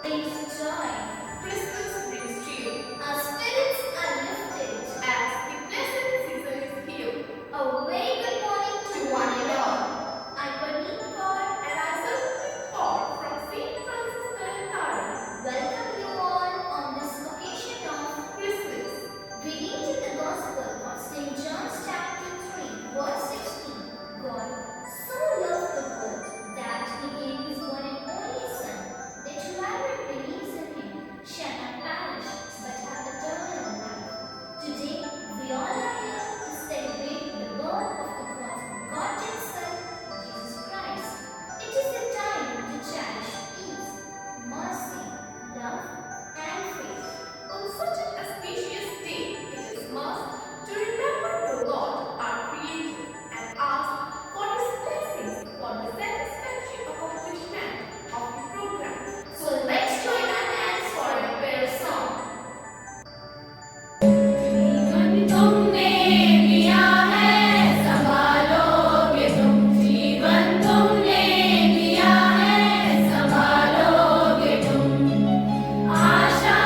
brings joy. Christmas brings cheer. Our spirits are lifted. As the blessed season is here. A very good morning to one and all. I'm Parneet Kaur. And I celebrate Paul from St. Francis Calcutta. Welcome you all on this occasion of Christmas. reading to the Gospel of St. John's chapter 3, verse 16. God so loved the world that He gave His one and only Son, that whoever believes in Him shall not perish but have eternal life. Today, we all are here to celebrate the birth of the God's begotten Son, Jesus Christ. It is a time to cherish peace, mercy, love, and faith. On such an auspicious day, it is must to remember the Lord, our Creator, and ask for His blessings for the satisfactory accomplishment of the program. So let's join our hands for a prayer song. जीवन तुमने दिया है संभालोगे तुम जीवन तुमने दिया है संभालोगे तुम आशा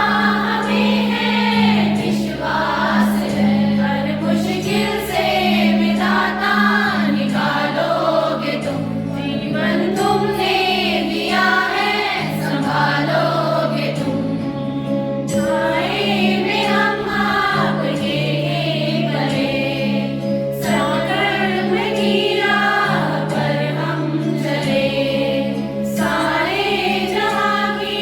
हमें है विश्वास है हर मुश्किल से विधाता निकालोगे तुम जीवन तुमने दिया है संभालोगे तुम आए में हम आपके करें संकट में गिरा पर हम चले सारे जहां की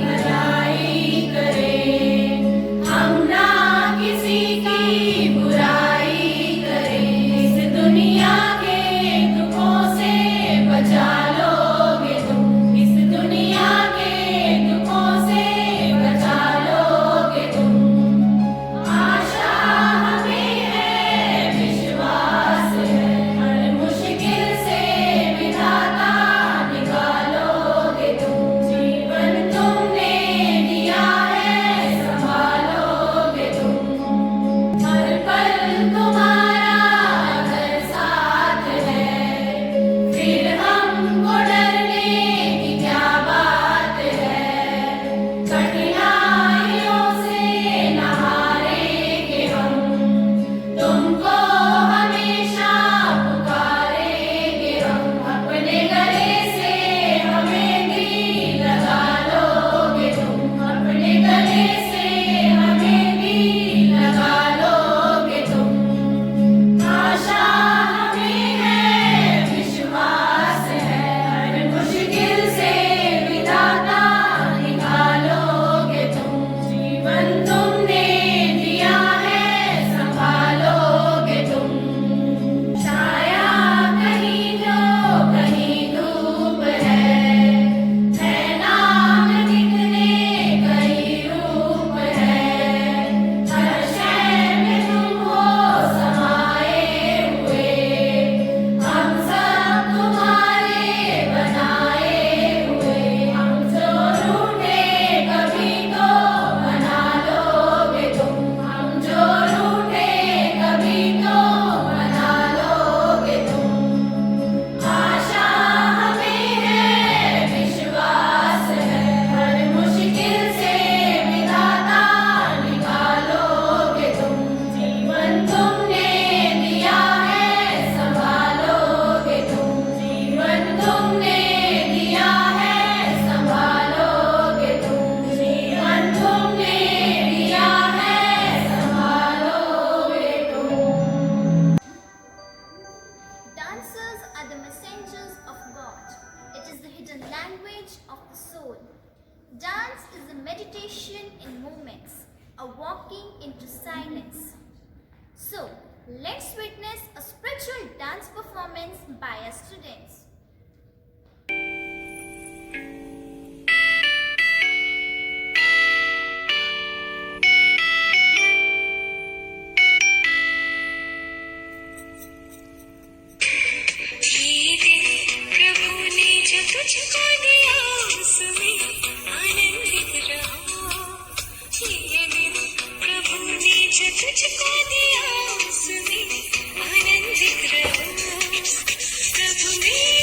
भलाई करें हम ना किसी की बुराई करें इस दुनिया के दुखों से बचा लोगे तुम इस दुनिया के दुखों से बचा लोगे तुम आशा हमें है विश्वास है हर मुश्किल से विधाता निकालोगे तुम जीवन तुमने दिया है संभालोगे तुम हर पल तुम्हारा घर साथ है फिर हमको डरने की क्या बात है कठिनाइयों से न हारेंगे हम तुमको हमेशा पुकारेंगे हम अपने गले से हमें भी लगा लोगे तुम अपने गले से हमें भी लगा लोगे तुम आशा हमें है विश्वास है हर मुश्किल से विधाता निकालोगे तुम जीवन तुमने दिया है संभालोगे तुम छाया कहीं जो कहीं धूप है नाम दिखने कई रूप है हर शय में तुम हो समाए हुए हम सब तुम्हारे बनाए हुए हम जो रूठे कभी तो मना लोगे तुम हम जो रूठे कभी तो मना लोगे तुम आशा हमें है विश्वास है हर मुश्किल से विधाता निकालोगे तुम जीवन तुमने दिया है संभालोगे तुम जीवन तुमने दिया है संभालोगे तुम जीवन तुमने दिया है संभालोगे तुम Dancers are the messengers of God. It is the hidden language of the soul. Dance is a meditation in moments, a walking into silence. So, let's witness a spiritual dance performance by our students. ये दिल प्रभु ने जो तुझको दिया उसमें आनंदित रहो ये दिल प्रभु ने जो तुझको दिया उसमें आनंदित रहो प्रभु में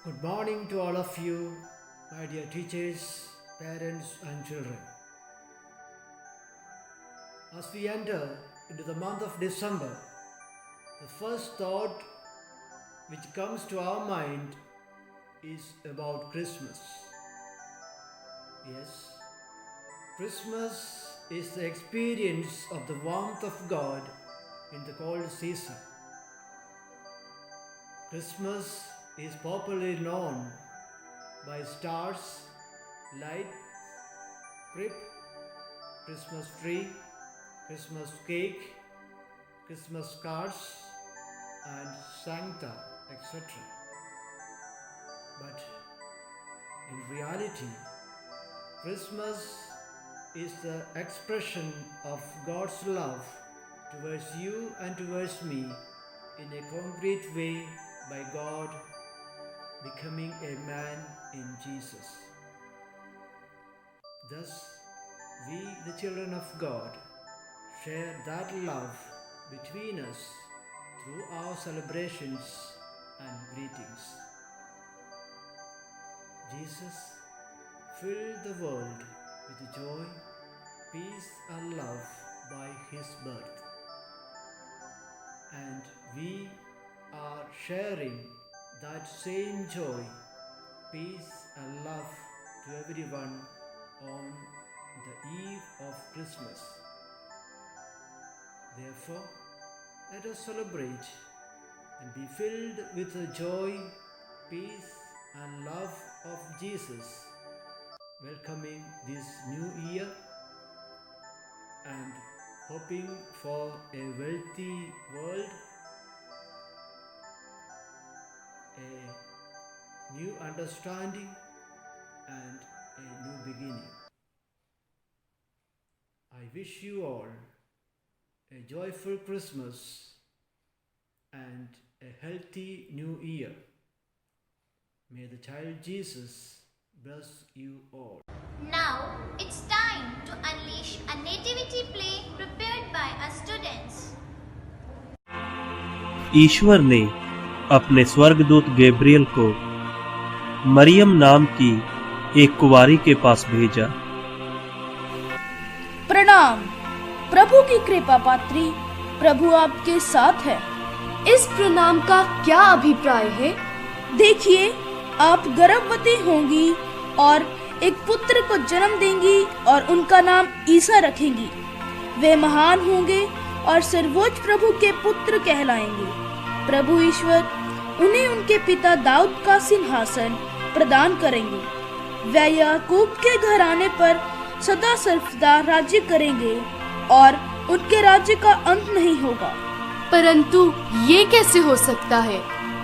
Good morning to all of you, my dear teachers, parents, and children. As we enter into the month of December, the first thought which comes to our mind is about Christmas. Yes, Christmas is the experience of the warmth of God in the cold season. Christmas is popularly known by stars, lights, crib, Christmas tree, Christmas cake, Christmas cards, and Santa, etc. But in reality, Christmas is the expression of God's love towards you and towards me in a concrete way by God becoming a man in Jesus. Thus, we, the children of God, share that love between us through our celebrations and greetings. Jesus filled the world with joy, peace, and love by his birth. And we are sharing that same joy, peace, and love to everyone on the eve of Christmas. Therefore, let us celebrate and be filled with the joy, peace, and love of Jesus, welcoming this new year and hoping for a wealthy world, a new understanding, and a new beginning. I wish you all a joyful Christmas and a healthy new year. May the child Jesus bless you all. Now it's time to unleash a nativity play prepared by our students. ईश्वर ने अपने स्वर्गदूत Gabriel को मरियम नाम की एक कुंवारी के पास भेजा। प्रणाम, प्रभु की कृपा पात्री, प्रभु आपके साथ है। इस प्रणाम का क्या अभिप्राय है? देखिए, आप गर्भवती होंगी और एक पुत्र को जन्म देंगी और उनका नाम ईसा रखेंगी। वे महान होंगे और सर्वोच्च प्रभु के पुत्र कहलाएंगे। प्रभु ईश्वर उन्हें उनके पिता दाऊद का सिंहासन प्रदान करेंगे। वे याकूब के घराने पर सदा सर्वदा राज्य करेंगे और उनके राज्य का अंत नहीं होगा। परंतु ये कैसे हो सकता है?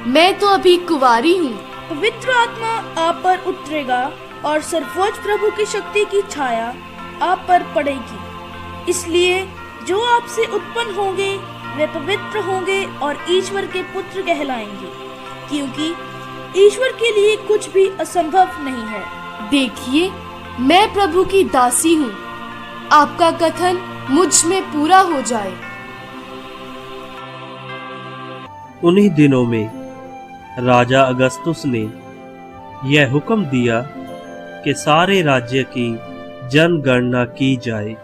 मैं तो अभी कुंवारी हूँ। पवित्र आत्मा आप पर उतरेगा और सर्वोच्च प्रभु की शक्ति की छाया आप पर पड़ेगी। इसलिए जो आपसे उत्पन्न होंगे वे पवित्र होंगे और ईश्वर के पुत्र कहलाएंगे, क्योंकि ईश्वर के लिए कुछ भी असंभव नहीं है। देखिए, मैं प्रभु की दासी हूँ, आपका कथन मुझ में पूरा हो जाए। उन्हीं दिनों में राजा अगस्तुस ने यह हुक्म दिया कि सारे राज्य की जनगणना की जाए।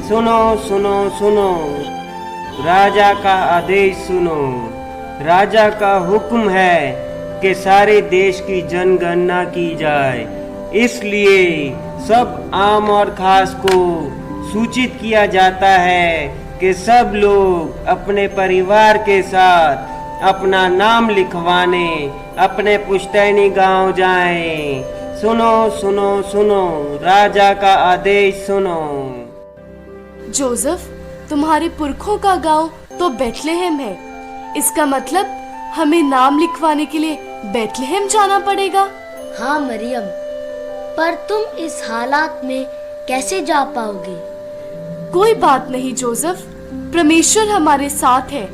सुनो सुनो सुनो, राजा का आदेश सुनो। राजा का हुक्म है कि सारे देश की जनगणना की जाए। इसलिए सब आम और खास को सूचित किया जाता है कि सब लोग अपने परिवार के साथ अपना नाम लिखवाने अपने पुश्तैनी गांव जाएं। सुनो सुनो सुनो, राजा का आदेश सुनो। जोसेफ, तुम्हारे पुरखों का गांव तो बेथलेहम है। इसका मतलब हमें नाम लिखवाने के लिए बेथलेहम जाना पड़ेगा। हाँ मरियम, पर तुम इस हालात में कैसे जा पाओगे? कोई बात नहीं जोसेफ, परमेश्वर हमारे साथ है,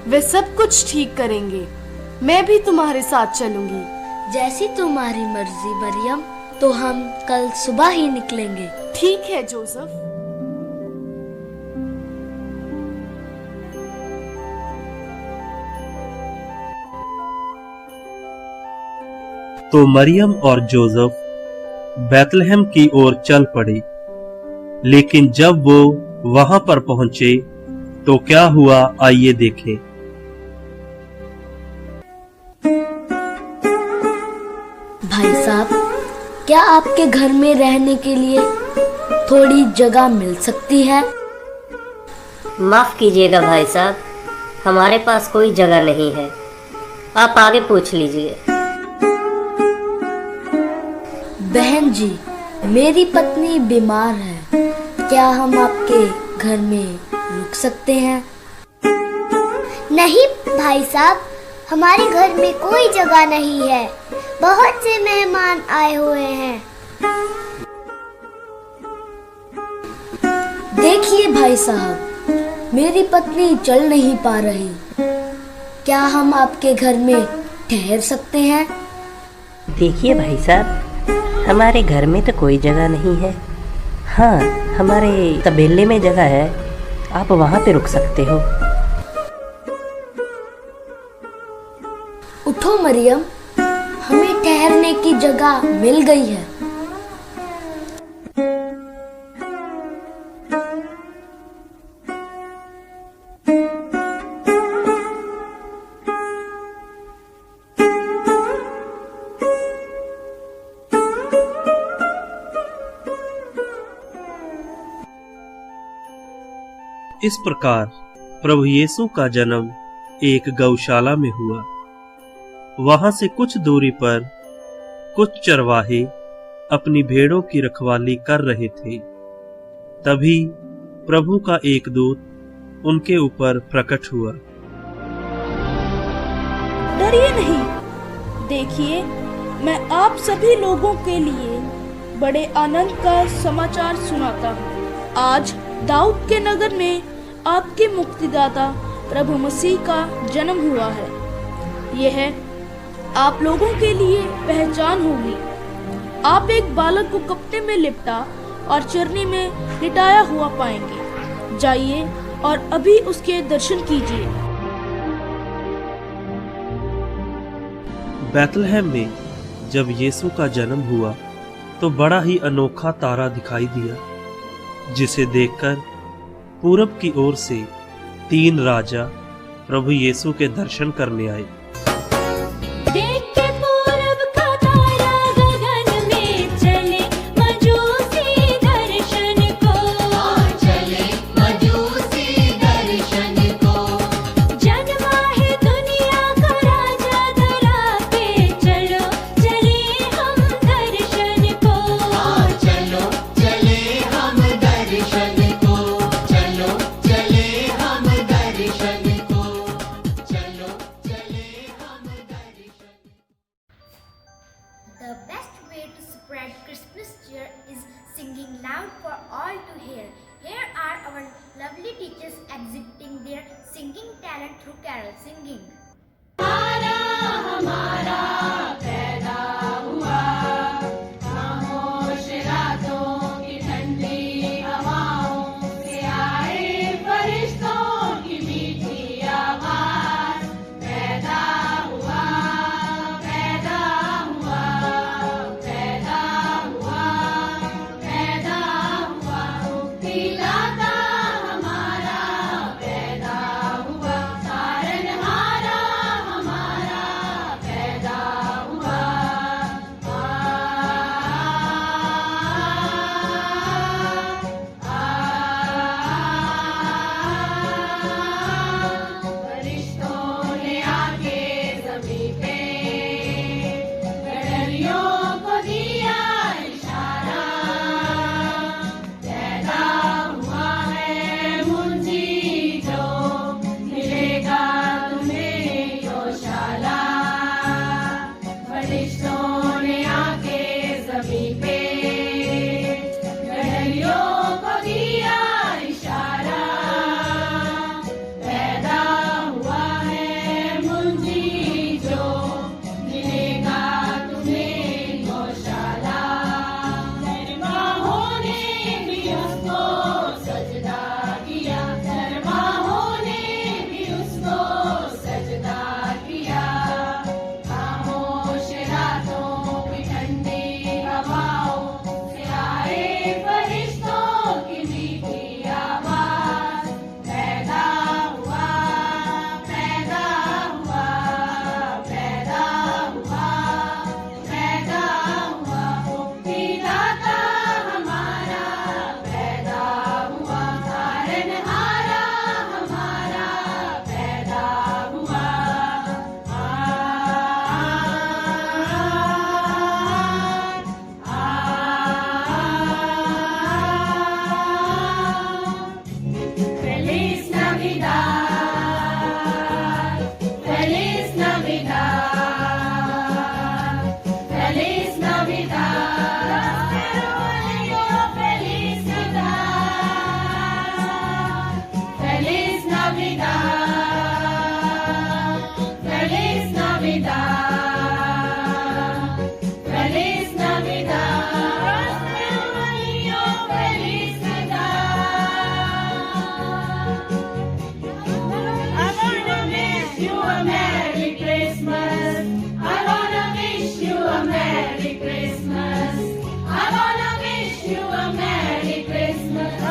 वे सब कुछ ठीक करेंगे। मैं भी तुम्हारे साथ चलूंगी। जैसी तुम्हारी मर्जी मरियम, तो हम कल सुबह ही निकलेंगे। ठीक है जोसेफ। तो मरियम और जोसेफ बैतलहम की ओर चल पड़े। लेकिन जब वो वहां पर पहुंचे तो क्या हुआ, आइए देखें। भाई साहब, क्या आपके घर में रहने के लिए थोड़ी जगह मिल सकती है? माफ कीजिएगा भाई साहब, हमारे पास कोई जगह नहीं है, आप आगे पूछ लीजिए। बहन जी, मेरी पत्नी बीमार है, क्या हम आपके घर में रुक सकते हैं? नहीं भाई साहब, हमारे घर में कोई जगह नहीं है, बहुत से मेहमान आए हुए हैं। देखिए भाई साहब, मेरी पत्नी चल नहीं पा रही, क्या हम आपके घर में ठहर सकते हैं? देखिए भाई साहब, हमारे घर में तो कोई जगह नहीं है। हाँ, हमारे तबेले में जगह है, आप वहाँ पे रुक सकते हो। उठो मरियम, हमें ठहरने की जगह मिल गई है। इस प्रकार प्रभु यीशु का जन्म एक गौशाला में हुआ। वहां से कुछ दूरी पर कुछ चरवाहे अपनी भेड़ों की रखवाली कर रहे थे। तभी प्रभु का एक दूत उनके ऊपर प्रकट हुआ। डरिए नहीं, देखिए मैं आप सभी लोगों के लिए बड़े आनंद का समाचार सुनाता हूँ। आज दाऊद के नगर में आपके मुक्तिदाता प्रभु मसीह का जन्म हुआ है। यह आप लोगों के लिए पहचान होगी। आप एक बालक को कपड़े में लिपटा और चरनी में लिटाया हुआ पाएंगे। जाइए और अभी उसके दर्शन कीजिए। बैतलहम में जब यीशु का जन्म हुआ तो बड़ा ही अनोखा तारा दिखाई दिया, जिसे देखकर पूरब की ओर से 3 राजा प्रभु यीशु के दर्शन करने आए। देख के पूरब का तारा गगन में चले मजूसी दर्शन को, चले मजूसी दर्शन को। जन्मा है दुनिया का राजा धरा पे, चलो चले हम दर्शन को, चलो चले हम दर्शन को, चलो चले हम दर्शन को, चलो चले हम दर्शन। The best way to spread Christmas cheer is singing loud for all to hear. Here are our lovely teachers exhibiting their singing talent through carol singing. हमारा पैदा हुआ, खामोश रातों की ठंडी हवाओं से आए फरिश्तों की मीठी आवाज। पैदा हुआ, पैदा हुआ, पैदा हुआ, पैदा हुआ, मुक्तिदाता हमारा पैदा हुआ, तारनहारा हमारा पैदा हुआ।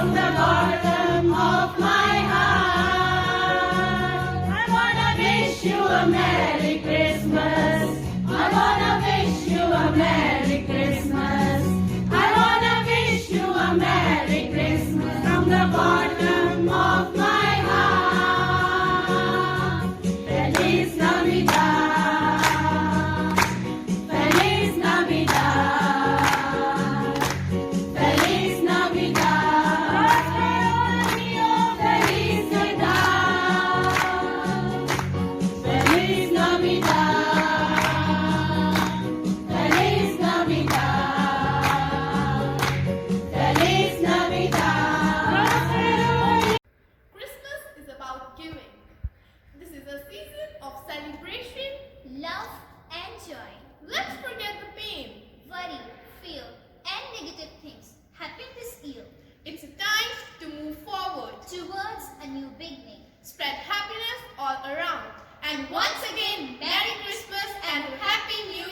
from the bottom of my heart. I wanna wish you a Merry Christmas. I wanna wish you a Merry Christmas. I wanna wish you a Merry Christmas from the bottom of my heart. Feliz Navidad. Feliz Navidad. Feliz Navidad. Feliz Navidad. Feliz Navidad. Feliz Navidad. Feliz Navidad. Christmas is about giving. This is a season of celebration. Love and joy. Let's forget the pain. Worry, fear, and negative things happen this year. It's a time to move forward. Towards a new beginning. Spread happiness all around. And once again, Merry Christmas and Happy New